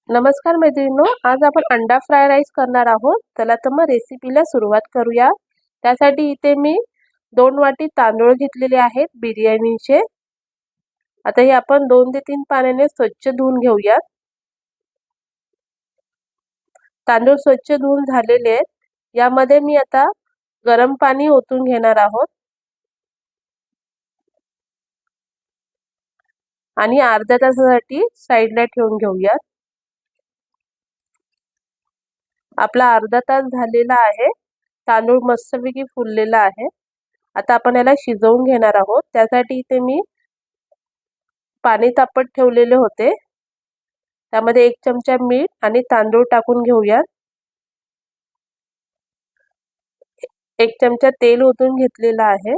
नमस्कार मैत्रिणींनो, आज आपण अंडा फ्राय राईस करणार आहोत। चला तर मग रेसिपीला सुरुवात करूया। त्यासाठी इथे मी 2 वाटी तांदूळ घेतलेले आहेत बिर्याणीचे। आता हे आपण 2 ते 3 पाण्याने स्वच्छ धुवून घेऊया। तांदूळ स्वच्छ धुवून झालेले आहेत। यामध्ये मी आता गरम पाणी ओतून घेणार आहोत आणि अर्ध्या तासासाठी साइडला ठेवून घेऊया। आपला अर्धा तास झालेला आहे। तांदूळ मस्तपैकी फुललेला आहे। आता आपण याला शिजवून घेणार आहोत। त्यासाठी इथे मी पाणी तापत ठेवलेले होते। त्यामध्ये 1 चमचा मीठ आणि तांदूळ टाकून घेऊया। 1 चमचा तेल ओतून घेतलेला आहे।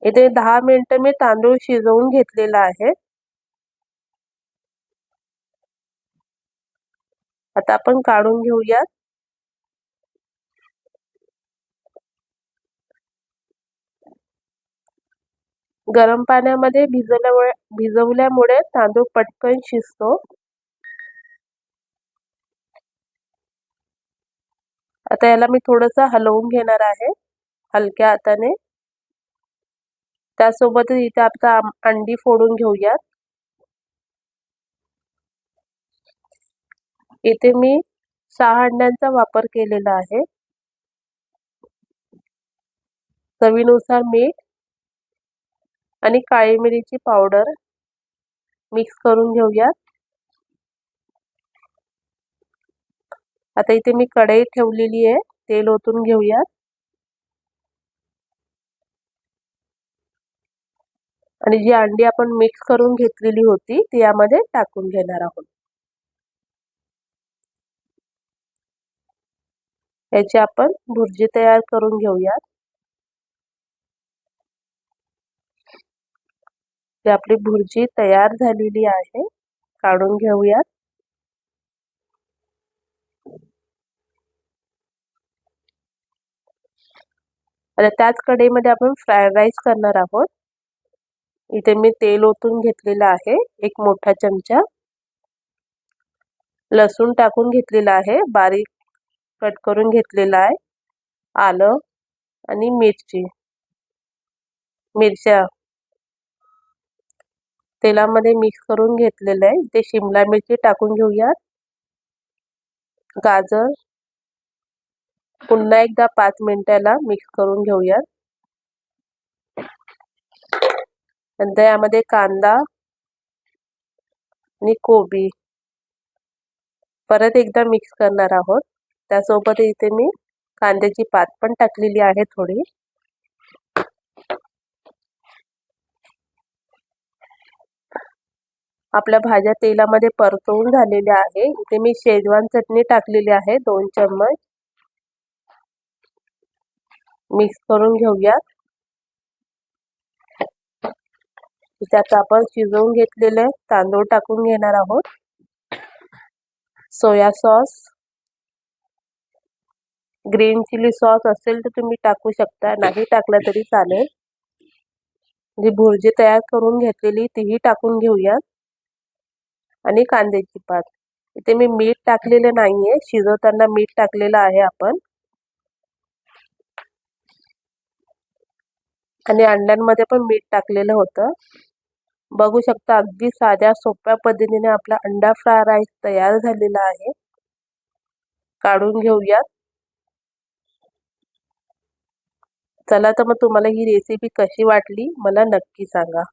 इथे 10 मिनिटे मी तांदूळ शिजवून घेतलेला आहे। आता आपण काढून घेऊया। गरम पाण्यामध्ये भिजवल्यामुळे तांदूळ पटकन शिजतो। आता याला मी थोडंसं हलवून घेणार आहे हलक्या हाताने। त्यासोबत इथे आता अंडी फोडून घेऊया। इथे मी 6 अंड्यांचा वापर केलेला आहे। चवीनुसार मीठ आणि काळी मिरीची पावडर मिक्स करून घेऊया। आता इथे मी कढई ठेवलेली आहे। तेल ओतून घेऊया आणि जी अंडी आपण मिक्स करून घेतलेली होती ती यामध्ये टाकून घेणार आहोत। याची आपण भुर्जी तयार करून घेऊया। आपली भुर्जी तयार झालेली आहे। काढून घेऊया। आता त्याच कढईमध्ये आपण फ्राईड राईस करणार आहोत। इथे मी तेल ओतून घेतलेलं आहे 1 मोठा चमचा। लसूण टाकून घेतलेला आहे, बारीक कट करून घेतलेला आहे। आलं आणि मिरच्या तेलामध्ये मिक्स करून घेतलेलं आहे। इथे शिमला मिरची टाकून घेऊया। गाजर पुन्हा एकदा 5 मिनिटाला मिक्स करून घेऊया। नंतर यामध्ये कांदा आणि कोबी परत एकदा मिक्स करणार आहोत। त्यासोबत इथे मी कांद्याची पात पण टाकलेली आहे थोडी। आपल्या भाज्या तेलामध्ये परतवून झालेल्या आहे। इथे मी शेजवान चटणी टाकलेली आहे 2 चम्मच। मिक्स करून घेऊया। इथे आता आपण शिजवून घेतलेले तांदूळ टाकून घेणार आहोत। Soya sauce, green chilli sauce असेल तर तुम्ही टाकू शकता, नाही टाकला तरी चालेल। जी भुर्जी तयार करून घेतलेली तीही टाकून घेऊया आणि कांद्याची पात। इथे मी मीठ टाकलेले नाहीये, शिजवताना मीठ टाकलेलं आहे आपण। आणि अंड्यांमध्ये पण मीठ टाकलेलं होतं। बघू शकता अगदी साध्या सोप्या पद्धतीने आपला अंडा फ्राय राईस तयार झालेला आहे। काढून घेऊया। चला तर मग तुम्हाला ही रेसिपी कशी वाटली मला नक्की सांगा।